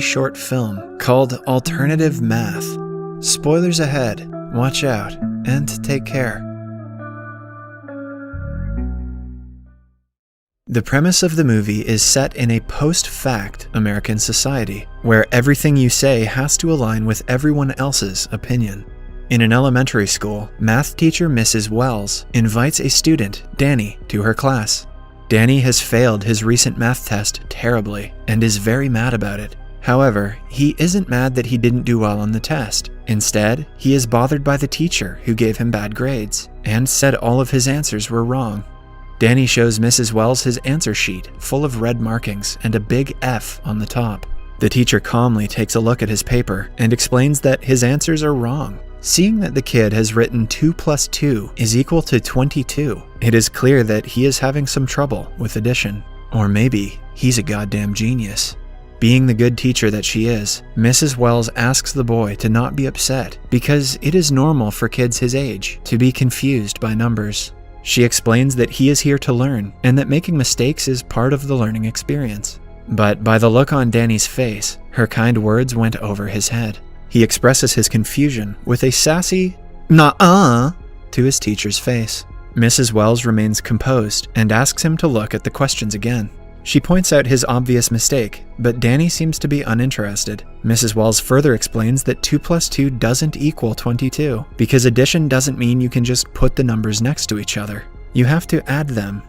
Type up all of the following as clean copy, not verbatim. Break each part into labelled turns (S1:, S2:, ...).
S1: short film called Alternative Math. Spoilers ahead, watch out, and take care. The premise of the movie is set in a post-fact American society, where everything you say has to align with everyone else's opinion. In an elementary school, math teacher Mrs. Wells invites a student, Danny, to her class. Danny has failed his recent math test terribly and is very mad about it. However, he isn't mad that he didn't do well on the test. Instead, he is bothered by the teacher who gave him bad grades and said all of his answers were wrong. Danny shows Mrs. Wells his answer sheet full of red markings and a big F on the top. The teacher calmly takes a look at his paper and explains that his answers are wrong. Seeing that the kid has written 2 + 2 is equal to 22, it is clear that he is having some trouble with addition. Or maybe he's a goddamn genius. Being the good teacher that she is, Mrs. Wells asks the boy to not be upset because it is normal for kids his age to be confused by numbers. She explains that he is here to learn and that making mistakes is part of the learning experience. But by the look on Danny's face, her kind words went over his head. He expresses his confusion with a sassy "nuh-uh" to his teacher's face. Mrs. Wells remains composed and asks him to look at the questions again. She points out his obvious mistake, but Danny seems to be uninterested. Mrs. Wells further explains that 2 + 2 doesn't equal 22, because addition doesn't mean you can just put the numbers next to each other. You have to add them.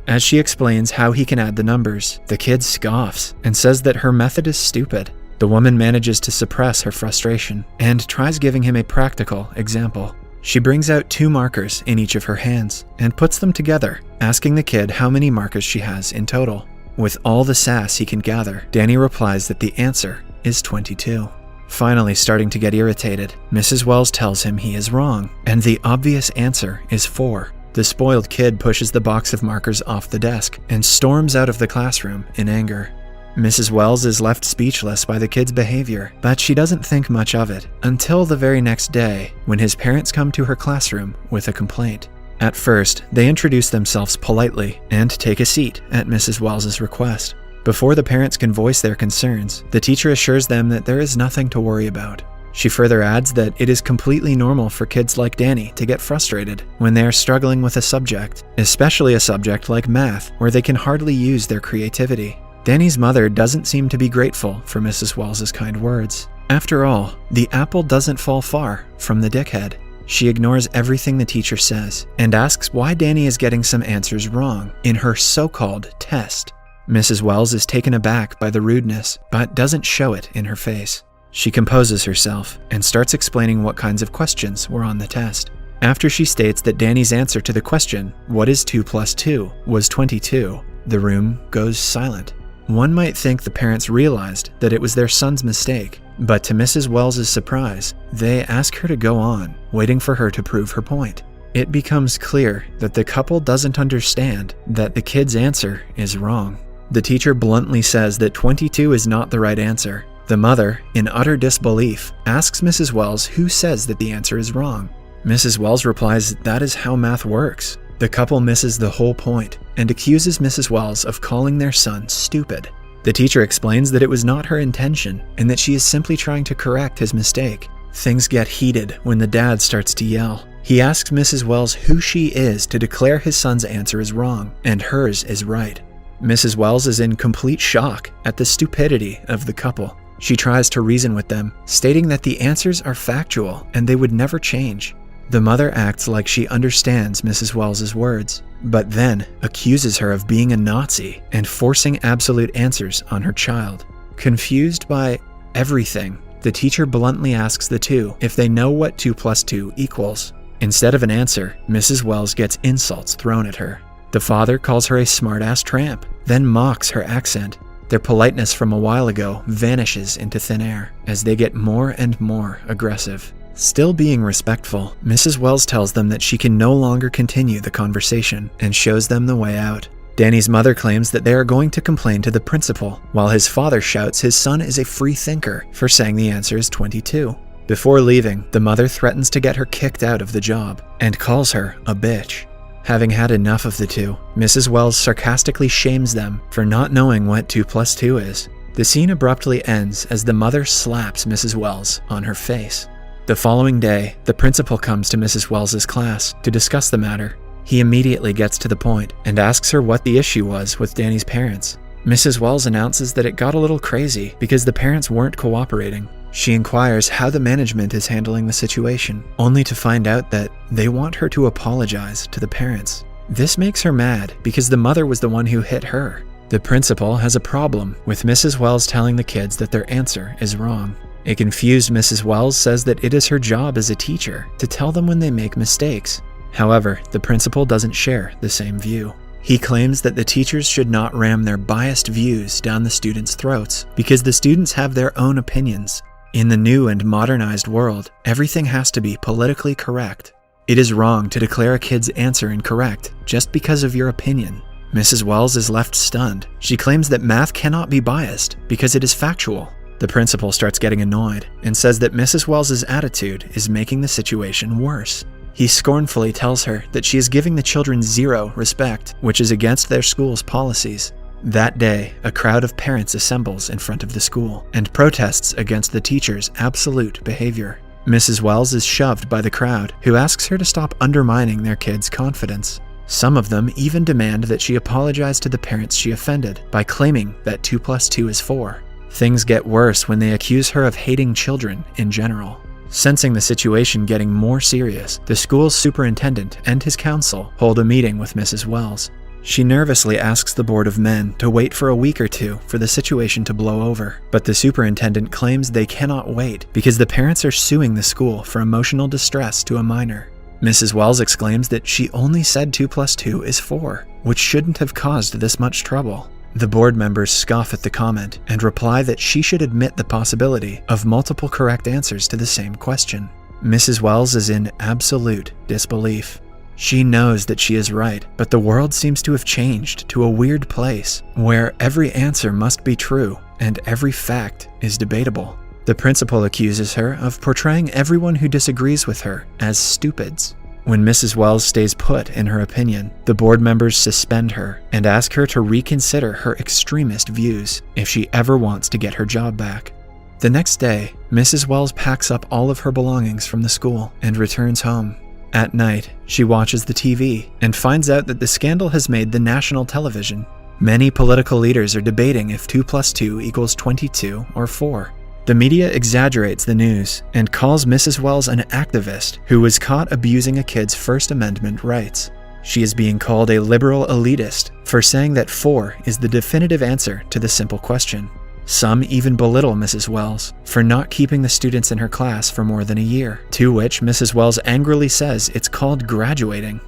S1: As she explains how he can add the numbers, the kid scoffs and says that her method is stupid. The woman manages to suppress her frustration and tries giving him a practical example. She brings out 2 markers in each of her hands and puts them together, asking the kid how many markers she has in total. With all the sass he can gather, Danny replies that the answer is 22. Finally starting to get irritated, Mrs. Wells tells him he is wrong, and the obvious answer is 4. The spoiled kid pushes the box of markers off the desk and storms out of the classroom in anger. Mrs. Wells is left speechless by the kid's behavior, but she doesn't think much of it until the very next day when his parents come to her classroom with a complaint. At first, they introduce themselves politely and take a seat at Mrs. Wells's request. Before the parents can voice their concerns, the teacher assures them that there is nothing to worry about. She further adds that it is completely normal for kids like Danny to get frustrated when they are struggling with a subject, especially a subject like math, where they can hardly use their creativity. Danny's mother doesn't seem to be grateful for Mrs. Wells's kind words. After all, the apple doesn't fall far from the dickhead. She ignores everything the teacher says and asks why Danny is getting some answers wrong in her so-called test. Mrs. Wells is taken aback by the rudeness, but doesn't show it in her face. She composes herself and starts explaining what kinds of questions were on the test. After she states that Danny's answer to the question, "What is 2 + 2?" was 22, the room goes silent. One might think the parents realized that it was their son's mistake, but to Mrs. Wells's surprise, they ask her to go on, waiting for her to prove her point. It becomes clear that the couple doesn't understand that the kid's answer is wrong. The teacher bluntly says that 22 is not the right answer. The mother, in utter disbelief, asks Mrs. Wells who says that the answer is wrong. Mrs. Wells replies that is how math works. The couple misses the whole point and accuses Mrs. Wells of calling their son stupid. The teacher explains that it was not her intention and that she is simply trying to correct his mistake. Things get heated when the dad starts to yell. He asks Mrs. Wells who she is to declare his son's answer is wrong and hers is right. Mrs. Wells is in complete shock at the stupidity of the couple. She tries to reason with them, stating that the answers are factual and they would never change. The mother acts like she understands Mrs. Wells's words, but then accuses her of being a Nazi and forcing absolute answers on her child. Confused by everything, the teacher bluntly asks the two if they know what 2 + 2 equals. Instead of an answer, Mrs. Wells gets insults thrown at her. The father calls her a smart-ass tramp, then mocks her accent. Their politeness from a while ago vanishes into thin air as they get more and more aggressive. Still being respectful, Mrs. Wells tells them that she can no longer continue the conversation and shows them the way out. Danny's mother claims that they are going to complain to the principal, while his father shouts his son is a free thinker for saying the answer is 22. Before leaving, the mother threatens to get her kicked out of the job and calls her a bitch. Having had enough of the two, Mrs. Wells sarcastically shames them for not knowing what 2 + 2 is. The scene abruptly ends as the mother slaps Mrs. Wells on her face. The following day, the principal comes to Mrs. Wells's class to discuss the matter. He immediately gets to the point and asks her what the issue was with Danny's parents. Mrs. Wells announces that it got a little crazy because the parents weren't cooperating. She inquires how the management is handling the situation, only to find out that they want her to apologize to the parents. This makes her mad because the mother was the one who hit her. The principal has a problem with Mrs. Wells telling the kids that their answer is wrong. A confused Mrs. Wells says that it is her job as a teacher to tell them when they make mistakes. However, the principal doesn't share the same view. He claims that the teachers should not ram their biased views down the students' throats because the students have their own opinions. In the new and modernized world, everything has to be politically correct. It is wrong to declare a kid's answer incorrect just because of your opinion. Mrs. Wells is left stunned. She claims that math cannot be biased because it is factual. The principal starts getting annoyed and says that Mrs. Wells's attitude is making the situation worse. He scornfully tells her that she is giving the children zero respect, which is against their school's policies. That day, a crowd of parents assembles in front of the school and protests against the teacher's absolute behavior. Mrs. Wells is shoved by the crowd, who asks her to stop undermining their kids' confidence. Some of them even demand that she apologize to the parents she offended by claiming that 2 + 2 is 4. Things get worse when they accuse her of hating children in general. Sensing the situation getting more serious, the school's superintendent and his council hold a meeting with Mrs. Wells. She nervously asks the board of men to wait for a week or two for the situation to blow over, but the superintendent claims they cannot wait because the parents are suing the school for emotional distress to a minor. Mrs. Wells exclaims that she only said 2 + 2 is 4, which shouldn't have caused this much trouble. The board members scoff at the comment and reply that she should admit the possibility of multiple correct answers to the same question. Mrs. Wells is in absolute disbelief. She knows that she is right, but the world seems to have changed to a weird place where every answer must be true and every fact is debatable. The principal accuses her of portraying everyone who disagrees with her as stupids. When Mrs. Wells stays put in her opinion, the board members suspend her and ask her to reconsider her extremist views if she ever wants to get her job back. The next day, Mrs. Wells packs up all of her belongings from the school and returns home. At night, she watches the TV and finds out that the scandal has made the national television. Many political leaders are debating if 2 + 2 equals 22 or 4. The media exaggerates the news and calls Mrs. Wells an activist who was caught abusing a kid's First Amendment rights. She is being called a liberal elitist for saying that 4 is the definitive answer to the simple question. Some even belittle Mrs. Wells for not keeping the students in her class for more than a year, to which Mrs. Wells angrily says it's called graduating.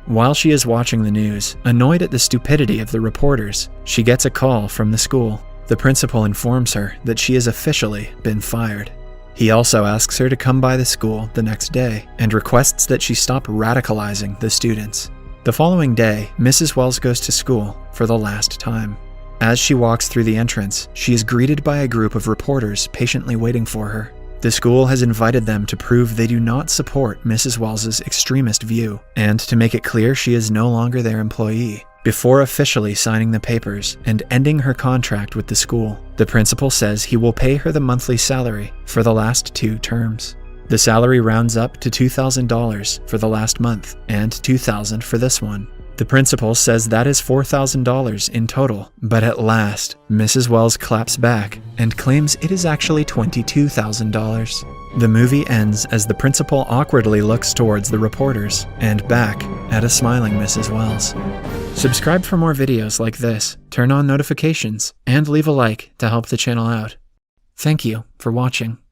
S1: While she is watching the news, annoyed at the stupidity of the reporters, she gets a call from the school. The principal informs her that she has officially been fired. He also asks her to come by the school the next day and requests that she stop radicalizing the students. The following day, Mrs. Wells goes to school for the last time. As she walks through the entrance, she is greeted by a group of reporters patiently waiting for her. The school has invited them to prove they do not support Mrs. Wells's extremist view and to make it clear she is no longer their employee. Before officially signing the papers and ending her contract with the school, the principal says he will pay her the monthly salary for the last 2 terms. The salary rounds up to $2,000 for the last month and $2,000 for this one. The principal says that is $4,000 in total, but at last, Mrs. Wells claps back and claims it is actually $22,000. The movie ends as the principal awkwardly looks towards the reporters and back at a smiling Mrs. Wells. Subscribe for more videos like this, turn on notifications, and leave a like to help the channel out. Thank you for watching.